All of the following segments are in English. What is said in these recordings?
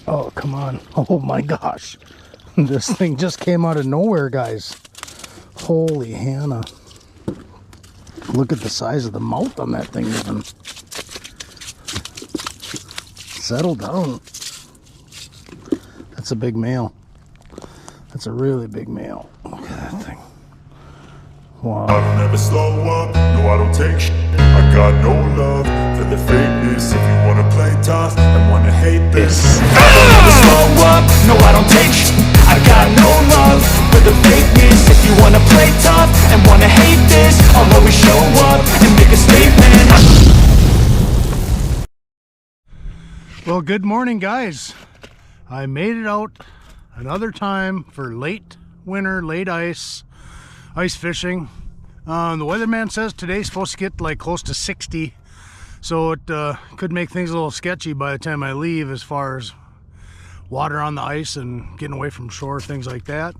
Oh, come on. Oh my gosh. This thing just came out of nowhere, guys. Holy Hannah. Look at the size of the mouth on that thing even. Settle down. That's a big male. That's a really big male. Look at that thing. Wow. I don't ever slow up, no I don't take shit. I got no love for the fakeness. If you wanna play tough and wanna hate this, I don't ever slow up, no I don't take shit. I got no love for the fakeness. If you wanna play tough and wanna hate this, I'll always show up and make a statement. Well, good morning, guys. I made it out another time for late winter, late ice fishing. The weatherman says today's supposed to get like close to 60, so it could make things a little sketchy by the time I leave as far as water on the ice and getting away from shore, things like that.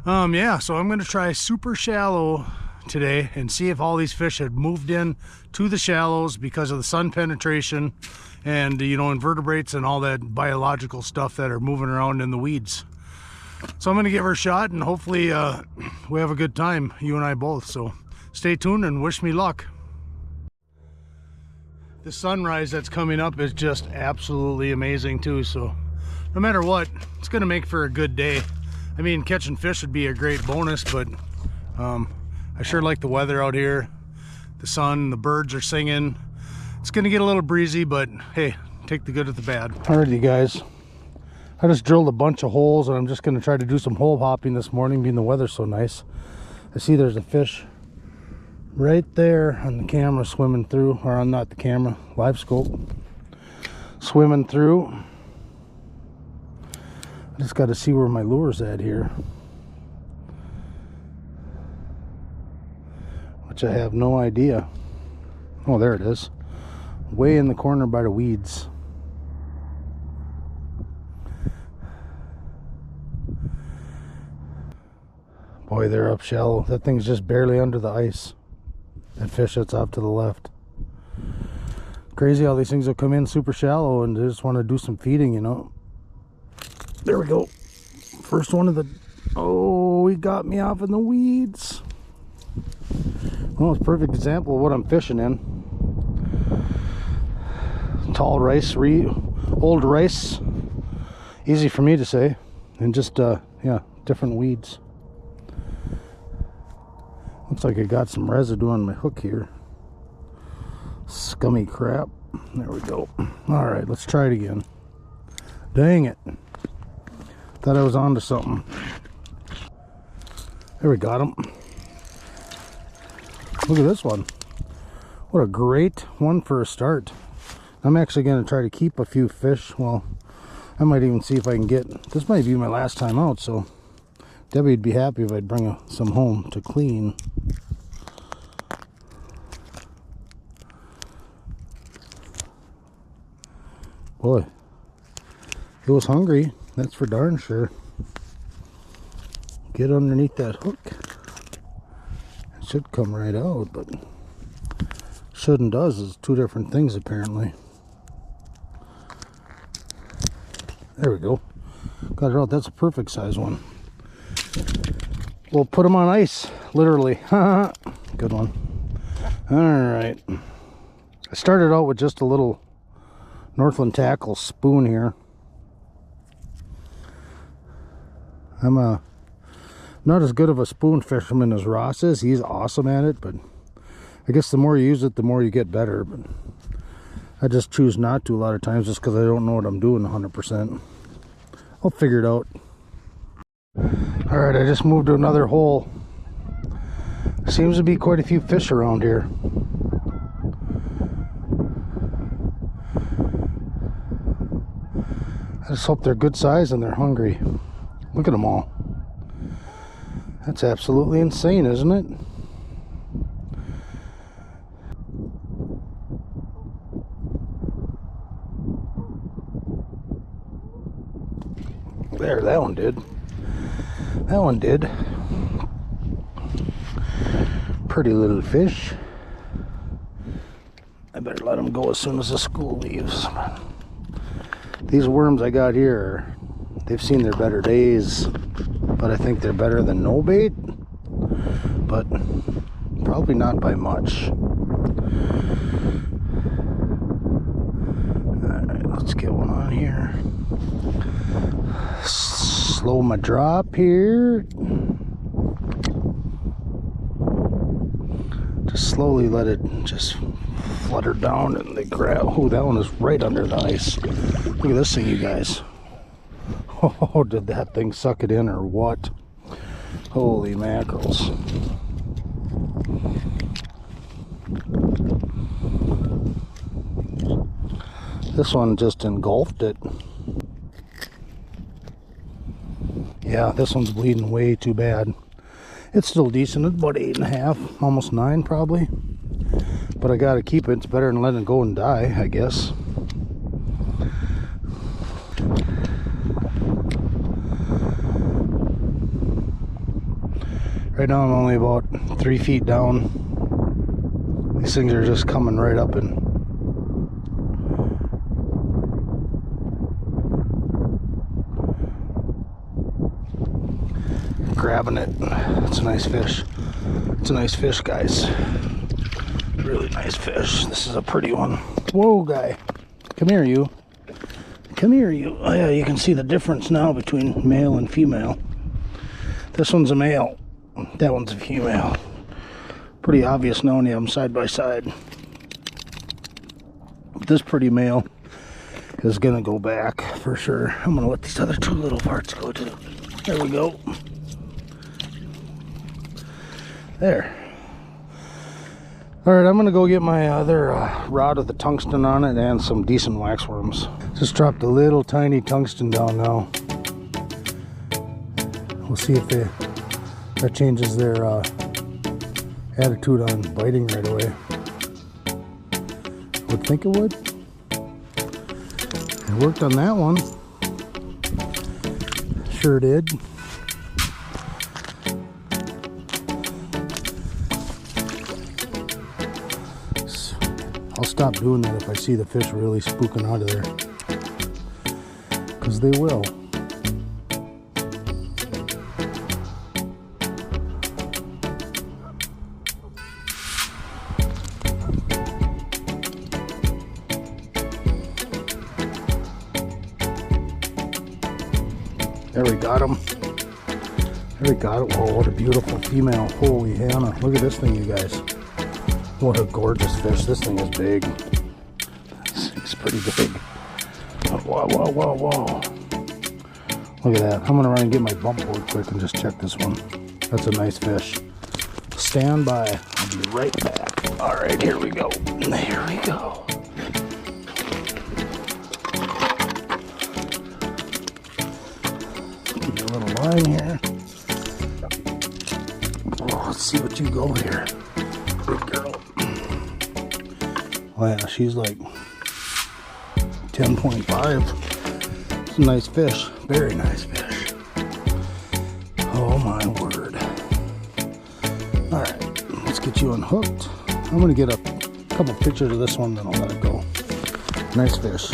Yeah, so I'm going to try super shallow today and see if all these fish had moved in to the shallows because of the sun penetration and, you know, invertebrates and all that biological stuff that are moving around in the weeds. So I'm going to give her a shot, and hopefully we have a good time, you and I both. So stay tuned and wish me luck. The sunrise that's coming up is just absolutely amazing too. So no matter what, it's going to make for a good day. I mean, catching fish would be a great bonus, but I sure like the weather out here. The sun, the birds are singing. It's going to get a little breezy, but hey, take the good with the bad. Alrighty, guys. I just drilled a bunch of holes, and I'm just going to try to do some hole hopping this morning, being the weather's so nice. I see there's a fish right there on the camera swimming through, or on not the camera, live scope, swimming through. I just got to see where my lure's at here, which I have no idea. Oh, there it is, way in the corner by the weeds. Boy, they're up shallow. That thing's just barely under the ice. That fish that's off to the left. Crazy how these things will come in super shallow and they just want to do some feeding, you know. There we go. First one of the... Oh, he got me off in the weeds. Well, it's a perfect example of what I'm fishing in. Tall rice, old rice. Easy for me to say. And just, yeah, different weeds. Looks like I got some residue on my hook here. Scummy crap. There we go. Alright, let's try it again. Dang it. Thought I was onto something. There we got him. Look at this one. What a great one for a start. I'm actually going to try to keep a few fish. Well, I might even see if I can get... This might be my last time out, so... Debbie'd be happy if I'd bring some home to clean. Boy, it was hungry, that's for darn sure. Get underneath that hook. It should come right out, but should and does is two different things apparently. There we go. Got it out. That's a perfect size one. We'll put them on ice, literally. Good one. Alright. I started out with just a little Northland Tackle spoon here. I'm not as good of a spoon fisherman as Ross is. He's awesome at it, but I guess the more you use it, the more you get better. But I just choose not to a lot of times just because I don't know what I'm doing 100%. I'll figure it out. Alright, I just moved to another hole. Seems to be quite a few fish around here. I just hope they're good size and they're hungry. Look at them all. That's absolutely insane, isn't it? There, that one did. That one did. Pretty little fish. I better let him go as soon as the school leaves. These worms I got here, they've seen their better days, but I think they're better than no bait, but probably not by much. Alright, let's get one on here. Slow my drop here. Just slowly let it just flutter down and they grab. Oh, that one is right under the ice. Look at this thing, you guys. Oh, did that thing suck it in or what? Holy mackerels. This one just engulfed it. Yeah, this one's bleeding way too bad. It's still decent. It's about 8.5, almost 9 probably. But I gotta keep it. It's better than letting it go and die, I guess. Right now I'm only about 3 feet down. These things are just coming right up and grabbing it. It's a nice fish. It's a nice fish, guys. Really nice fish. This is a pretty one. Whoa, guy. Come here, you. Come here, you. Oh, yeah, you can see the difference now between male and female. This one's a male. That one's a female. Pretty obvious now when you have them side by side. This pretty male is gonna go back for sure. I'm gonna let these other two little parts go too. There we go. There. Alright, I'm gonna go get my other rod with the tungsten on it and some decent waxworms. Just dropped a little tiny tungsten down now. We'll see if that changes their attitude on biting right away. I would think it would. It worked on that one. Sure did. I'll stop doing that if I see the fish really spooking out of there. Because they will. There we got him. There we got it. Whoa, what a beautiful female. Holy Hannah. Look at this thing, you guys. What a gorgeous fish. This thing is big. This thing's pretty big. Whoa, whoa, whoa, whoa. Look at that. I'm going to run and get my bump board quick and just check this one. That's a nice fish. Stand by. I'll be right back. All right, here we go. Here we go. Give you a little line here. Oh, let's see what you go here. Good girl. Oh yeah, she's like 10.5. It's a nice fish. Very nice fish. Oh my word. Alright, let's get you unhooked. I'm going to get a couple pictures of this one, then I'll let it go. Nice fish.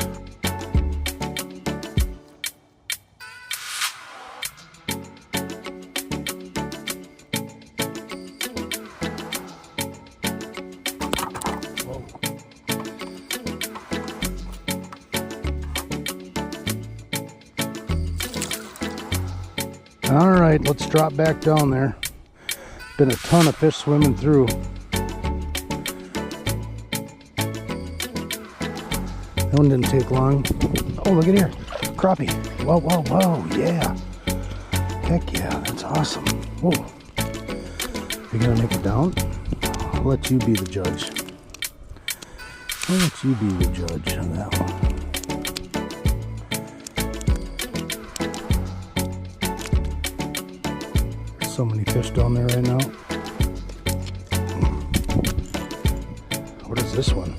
All right, let's drop back down there. Been a ton of fish swimming through. That one didn't take long. Oh, look at here. Crappie. Whoa, whoa, whoa. Yeah. Heck yeah, that's awesome. Whoa. You gonna make it down? I'll let you be the judge. I'll let you be the judge on that one. So many fish down there right now. What is this one?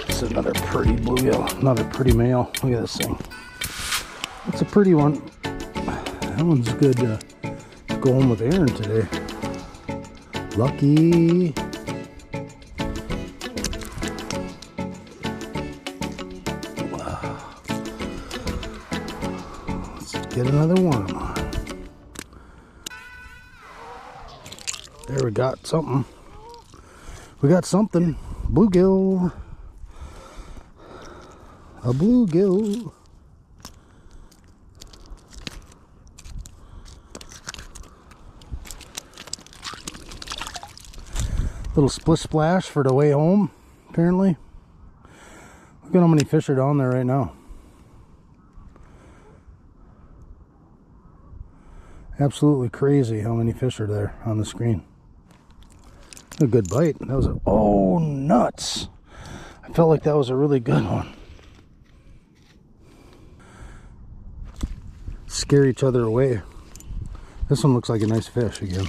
It's another pretty bluegill, another pretty male. Look at this thing. It's a pretty one. That one's good to go home with Aaron today. Lucky. get another worm on. There, we got something. We got something. Bluegill. A bluegill. Little split splash for the way home, apparently. Look at how many fish are down there right now. Absolutely crazy how many fish are there on the screen. A good bite. That was a, oh, nuts. I felt like that was a really good one. Scare each other away. This one looks like a nice fish again.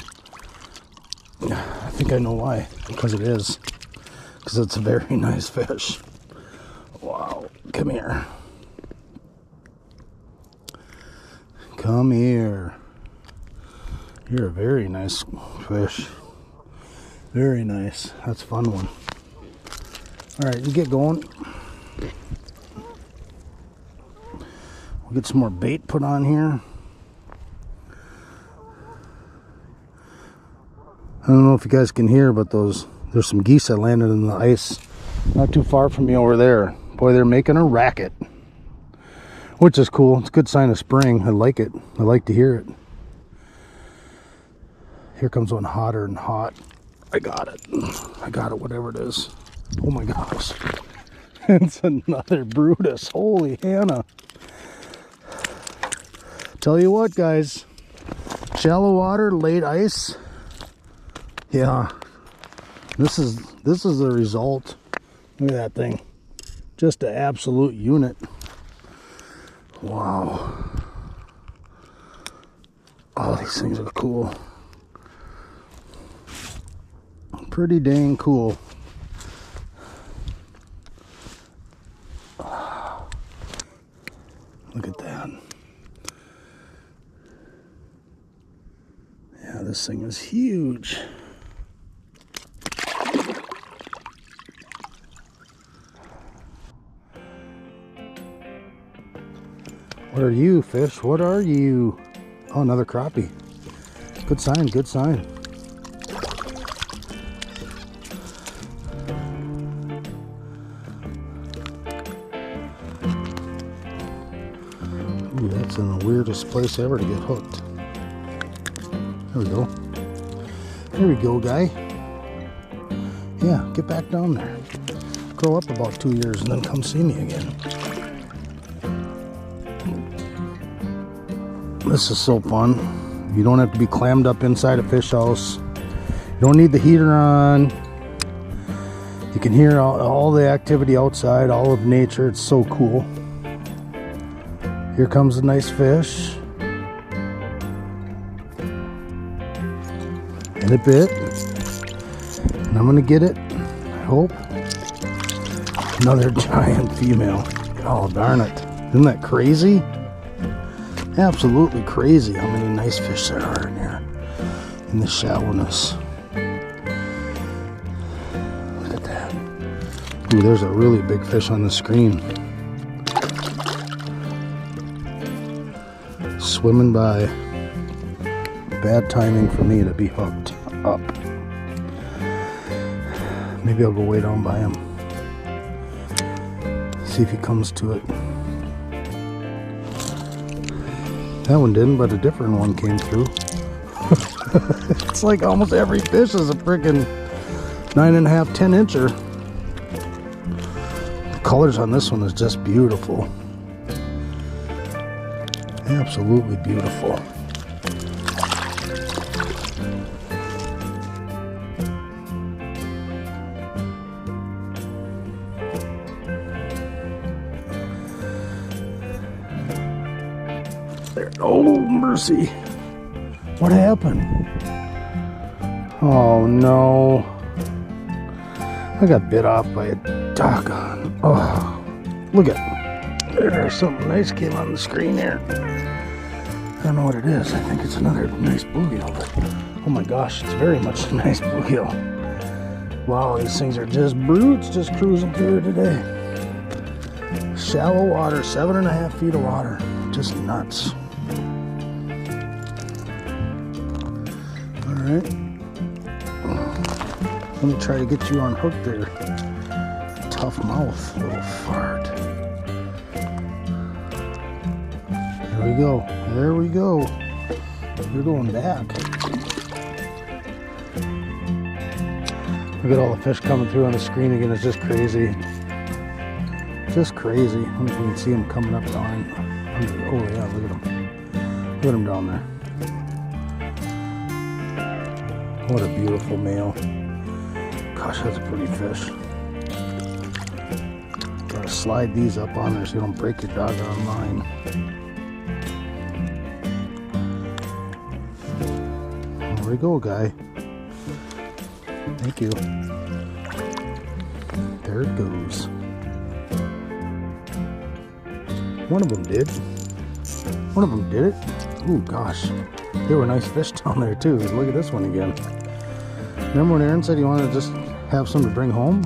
I think I know why. Because it is. Because it's a very nice fish. Wow. Come here. Come here. You're a very nice fish. Very nice. That's a fun one. Alright, you get going. We'll get some more bait put on here. I don't know if you guys can hear, but there's some geese that landed in the ice not too far from me over there. Boy, they're making a racket. Which is cool. It's a good sign of spring. I like it. I like to hear it. Here comes one hotter and hot. I got it. I got it, whatever it is. Oh my gosh. It's another Brutus. Holy Hannah. Tell you what, guys. Shallow water, late ice. Yeah. This is the result. Look at that thing. Just an absolute unit. Wow. Oh, these things are cool. Pretty dang cool. Look at that. Yeah, this thing is huge. What are you, fish? What are you? Oh, another crappie. Good sign, good sign. Ooh, that's in the weirdest place ever to get hooked. There we go. There we go, guy. Yeah, get back down there. Grow up about 2 years and then come see me again. This is so fun. You don't have to be clammed up inside a fish house. You don't need the heater on. You can hear all the activity outside, all of nature. It's so cool. Here comes a nice fish. And a bit. And I'm gonna get it, I hope. Another giant female. Oh, darn it. Isn't that crazy? Absolutely crazy how many nice fish there are in here. In the shallowness. Look at that. Ooh, there's a really big fish on the screen. Swimming by. Bad timing for me to be hooked up. Maybe I'll go way down by him. See if he comes to it. That one didn't, but a different one came through. It's like almost every fish is a freaking 9.5, 10 incher. The colors on this one is just beautiful. Absolutely beautiful. There. Oh, mercy. What happened? Oh, no. I got bit off by a doggone. Oh, look at. There's something nice came on the screen here. I don't know what it is. I think it's another nice bluegill, but oh my gosh, it's very much a nice bluegill. Wow, these things are just brutes just cruising through today. Shallow water, 7.5 feet of water. Just nuts. Alright. Let me try to get you on hook there. Tough mouth, little fart. There we go. There we go. You're going back. Look at all the fish coming through on the screen again. It's just crazy. Just crazy. I don't know if you can see them coming up down. Oh yeah, look at them. Look at them down there. What a beautiful male. Gosh, that's a pretty fish. Gotta slide these up on there so you don't break your doggone line. There we go, guy. Thank you. There it goes. One of them did. One of them did it. Ooh, gosh. There were nice fish down there, too. Look at this one again. Remember when Aaron said he wanted to just have some to bring home?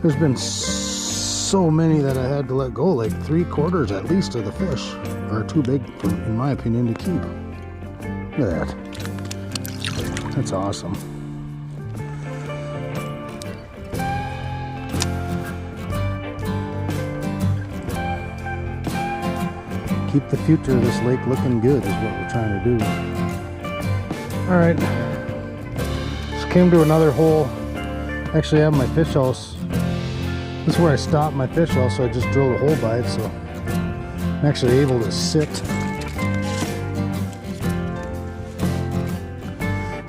There's been so many that I had to let go. Like 3/4 at least of the fish are too big, in my opinion, to keep. Look at that. That's awesome. Keep the future of this lake looking good is what we're trying to do. Alright. Just came to another hole. Actually I have my fish house. This is where I stopped my fish house, so I just drilled a hole by it, so I'm actually able to sit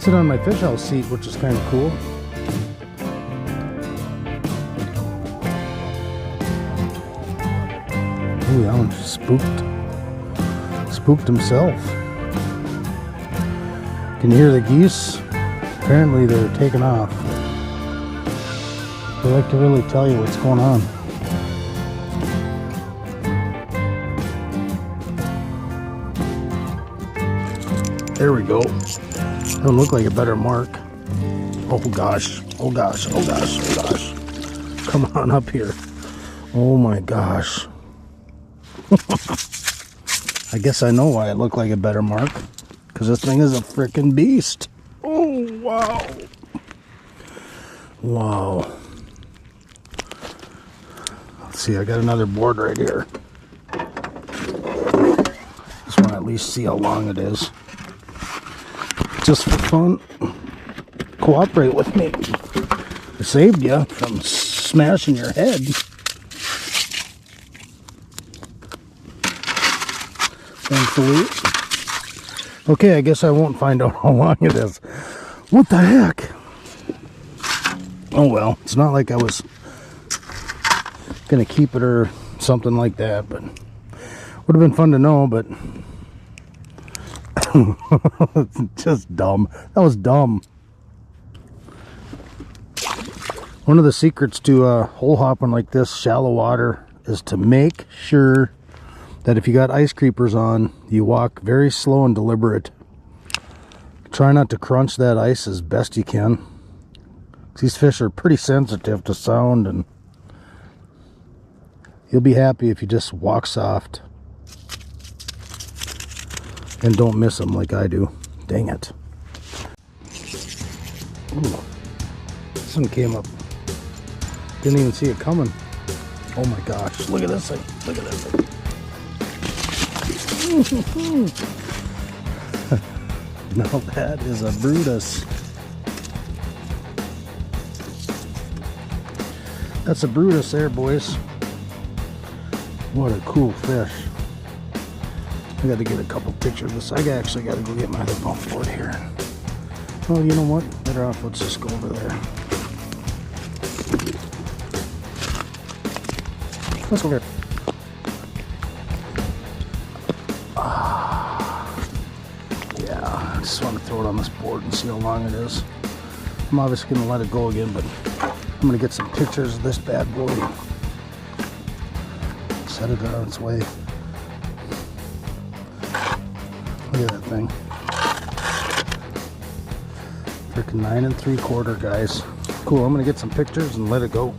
on my fish house seat, which is kind of cool. Ooh, that one spooked himself. Can you hear the geese? Apparently they're taking off. They like to really tell you what's going on. There we go. Doesn't look like a better mark. Oh gosh, oh gosh, oh gosh, oh gosh. Come on up here. Oh my gosh. I guess I know why it looked like a better mark. Because this thing is a freaking beast. Oh, wow. Wow. Let's see, I got another board right here. Just want to at least see how long it is. Just for fun. Cooperate with me. I saved you from smashing your head. Thankfully. Okay, I guess I won't find out how long it is. What the heck? Oh well, it's not like I was gonna keep it or something like that, but would have been fun to know, but just dumb. That was dumb. One of the secrets to hole hopping like this, shallow water, is to make sure that if you got ice creepers on, you walk very slow and deliberate. Try not to crunch that ice as best you can. These fish are pretty sensitive to sound, and you'll be happy if you just walk soft and don't miss them like I do. Dang it. Ooh, this one came up. Didn't even see it coming. Oh my gosh, look at this thing. Look at this thing. Now that is a Brutus. That's a Brutus there, boys. What a cool fish. I got to get a couple pictures of this. I actually got to go get my other bump board here. Oh, you know what? Better off, let's just go over there. Let's go here. Yeah, I just want to throw it on this board and see how long it is. I'm obviously going to let it go again, but I'm going to get some pictures of this bad boy. Set it on its way. Look at that thing. Freaking 9 3/4, guys. Cool, I'm going to get some pictures and let it go.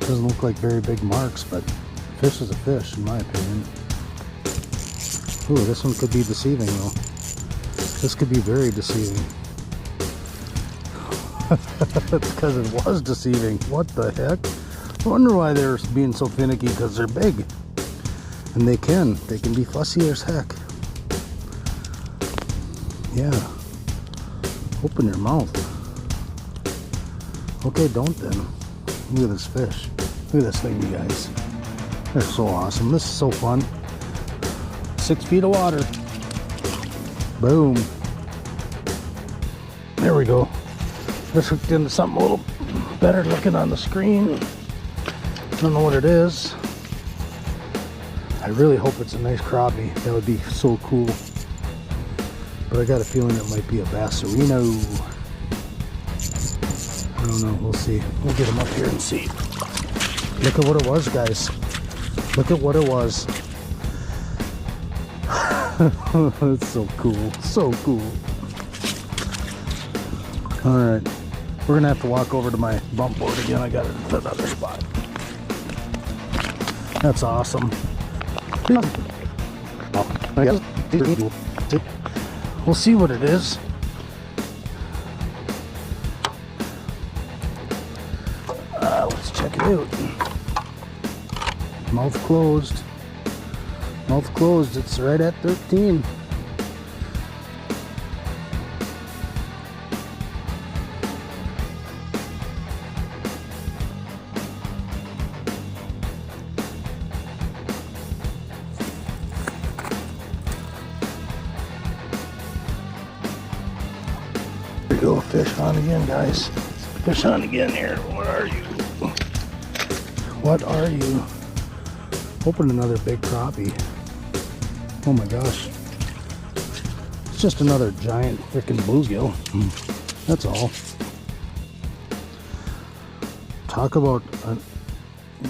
Doesn't look like very big marks, but fish is a fish in my opinion. Ooh, this one could be deceiving though. This could be very deceiving. That's because it was deceiving. What the heck? I wonder why they're being so finicky, because they're big. And they can be fussy as heck. Yeah. Open your mouth. Okay, don't then. Look at this fish. Look at this thing, you guys. They're so awesome. This is so fun. 6 feet of water. Boom. There we go. Just hooked into something a little better looking on the screen. I don't know what it is. I really hope it's a nice crappie. That would be so cool. But I got a feeling it might be a Basserino. I don't know. We'll see. We'll get him up here and see. Look at what it was, guys. Look at what it was. It's so cool. So cool. Alright. We're going to have to walk over to my bump board again. I got it in another spot. That's awesome. We'll see what it is. Let's check it out. Mouth closed. Mouth closed. It's right at 13. There you go, fish on again, guys. Fish on again here. What are you? What are you? Open another big crappie. Oh my gosh. It's just another giant freaking bluegill. That's all. Talk about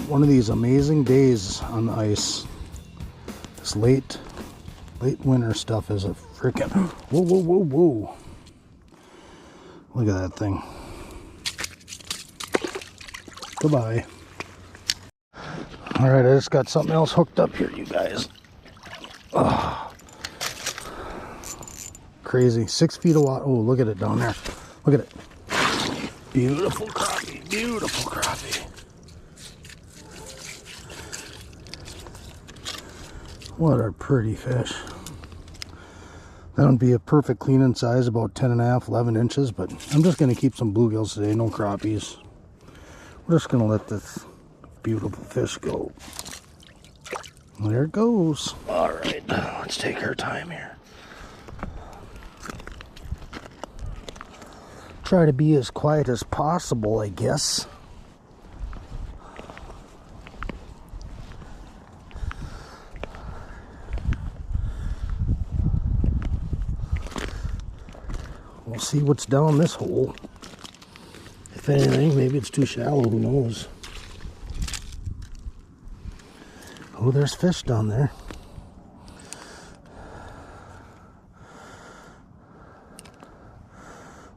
one of these amazing days on the ice. This late winter stuff is a freaking... Whoa, whoa, whoa, whoa. Look at that thing. Goodbye. Alright, I just got something else hooked up here, you guys. Oh. Crazy. 6 feet of water. Oh, look at it down there. Look at it. Beautiful crappie. Beautiful crappie. What a pretty fish. That would be a perfect cleaning size, about 10 and a half, 11 inches, but I'm just going to keep some bluegills today, no crappies. We're just going to let this beautiful fish go. There it goes. All right, let's take our time here. Try to be as quiet as possible, I guess. We'll see what's down this hole. If anything, maybe it's too shallow, who knows. Oh, there's fish down there.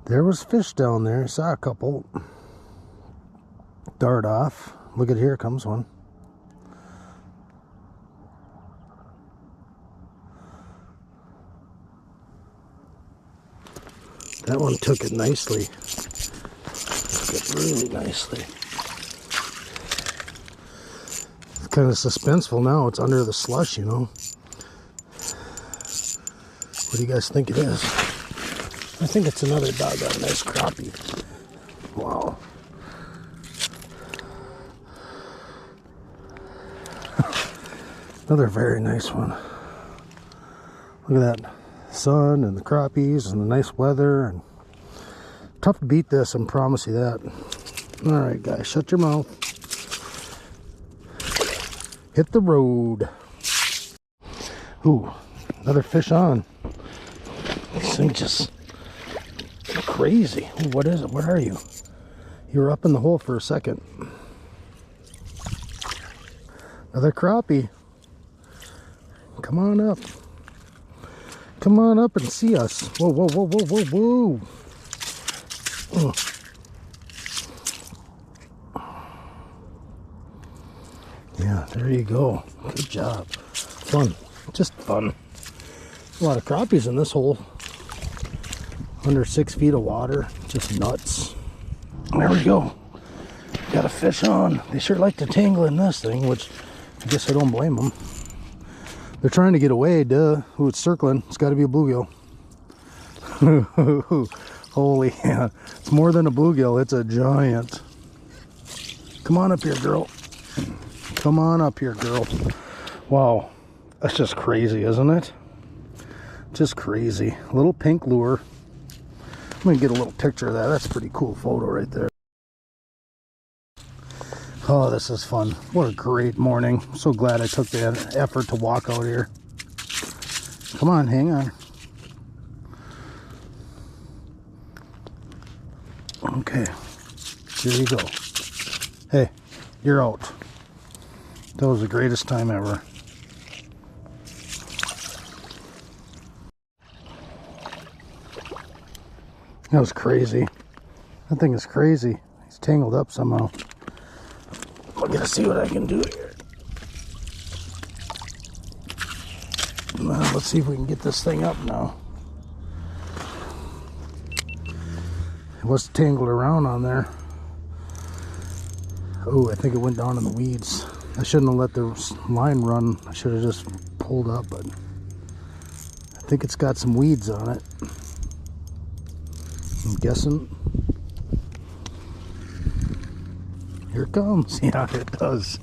There was fish down there. I saw a couple. Dart off. Look at here comes one. That one took it nicely. Took it really nicely. It's kind of suspenseful now. It's under the slush, you know. What do you guys think it is? I think it's another doggone nice crappie. Wow. Another very nice one. Look at that sun and the crappies and the nice weather. And tough to beat this, I promise you that. Alright guys, shut your mouth. Hit the road. Ooh, another fish on. This thing just crazy. Ooh, what is it? Where are you? You were up in the hole for a second. Another crappie. Come on up. Come on up and see us. Whoa, whoa, whoa, whoa, whoa, whoa. Yeah, there you go. Good job. Fun. Just fun. A lot of crappies in this hole. Under 6 feet of water. Just nuts. There we go. Got a fish on. They sure like to tangle in this thing, which I guess I don't blame them. They're trying to get away, duh. Ooh, it's circling. It's got to be a bluegill. Holy yeah. It's more than a bluegill. It's a giant. Come on up here, girl. Come on up here, girl. Wow. That's just crazy, isn't it? Just crazy. A little pink lure. I'm going to get a little picture of that. That's a pretty cool photo right there. Oh, this is fun. What a great morning. I'm so glad I took the effort to walk out here. Come on, hang on. Okay. Here you go. Hey, you're out. That was the greatest time ever. That was crazy. That thing is crazy. He's tangled up somehow. I'm gonna see what I can do here. Let's see if we can get this thing up now. It was tangled around on there. Oh, I think it went down in the weeds. I shouldn't have let the line run. I should have just pulled up, but I think it's got some weeds on it. I'm guessing. Here it comes. Yeah, it does.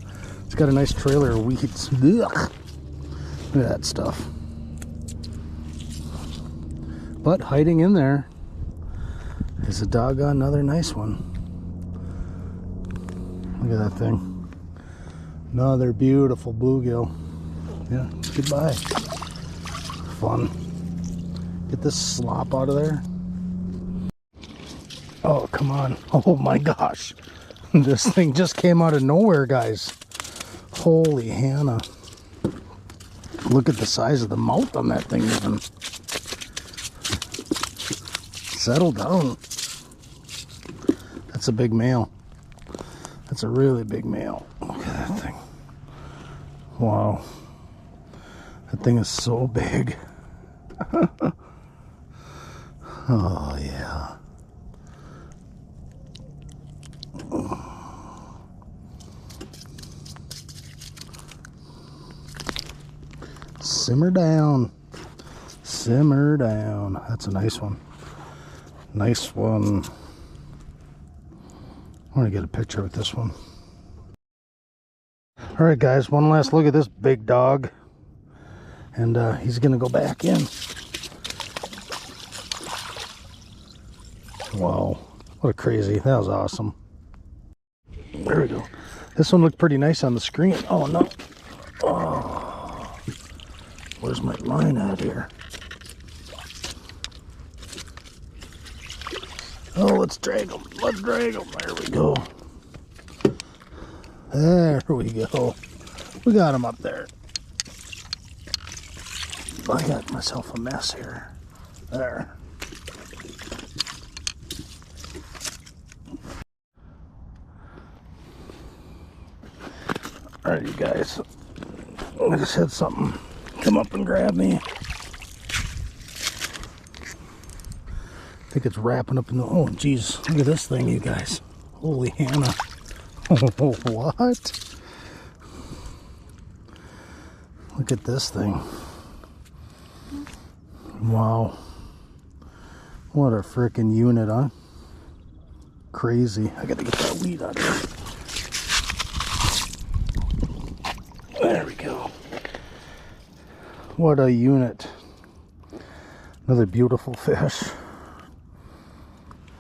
It's got a nice trailer of weeds. Ugh. Look at that stuff. But hiding in there is a doggone another nice one. Look at that thing. Another beautiful bluegill. Yeah, goodbye. Fun. Get this slop out of there. Oh, come on. Oh my gosh. This thing just came out of nowhere, guys. Holy Hannah. Look at the size of the mouth on that thing even. Settle down. That's a big male. That's a really big male. Look at that thing. Wow. That thing is so big. Oh, yeah. Simmer down. Simmer down. That's a nice one. Nice one. I want to get a picture with this one. Alright guys, one last look at this big dog. And he's going to go back in. Wow. What a crazy. That was awesome. There we go. This one looked pretty nice on the screen. Oh no. Oh. Where's my line at here? Oh, let's drag him. Let's drag him. There we go. There we go. We got him up there. I got myself a mess here. There. Alright, you guys. I just had something come up and grab me. I think it's wrapping up in the... Oh, geez. Look at this thing, you guys. Holy Hannah. Oh, what? Look at this thing. Wow. What a freaking unit, huh? Crazy. I gotta get that weed out of here. There we go. What a unit. Another beautiful fish.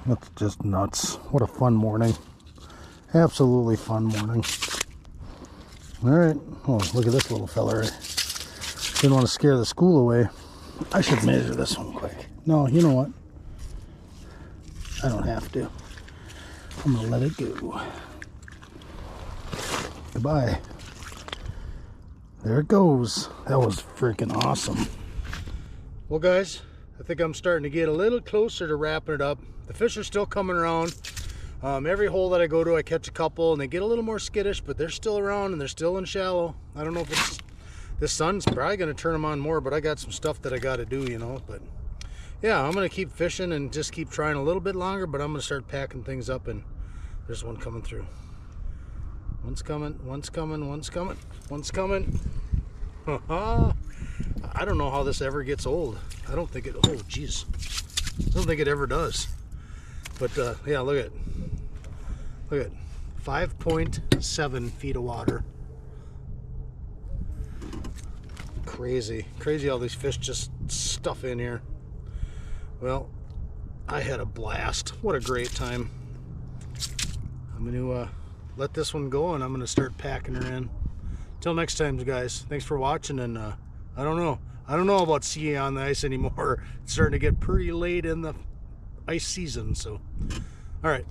That's just nuts. What a fun morning. Absolutely fun morning. Alright. Oh, look at this little fella. Didn't want to scare the school away. I should measure this one quick. No, you know what? I don't have to. I'm going to let it go. Goodbye. There it goes. That was freaking awesome. Well, guys, I think I'm starting to get a little closer to wrapping it up. The fish are still coming around. Every hole that I go to, I catch a couple, and they get a little more skittish, but they're still around and they're still in shallow. I don't know if it's this sun's probably going to turn them on more, but I got some stuff that I got to do, you know. But yeah, I'm going to keep fishing and just keep trying a little bit longer, but I'm going to start packing things up, and there's one coming through. One's coming, one's coming, one's coming, one's coming. I don't know how this ever gets old. I don't think it, oh geez. I don't think it ever does. But yeah, look at 5.7 feet of water. Crazy how these fish just stuff in here. Well, I had a blast. What a great time. I'm gonna let this one go, and I'm gonna start packing her in. Till next time, guys, thanks for watching. And I don't know about seeing on the ice anymore. It's starting to get pretty late in the ice season, so all right,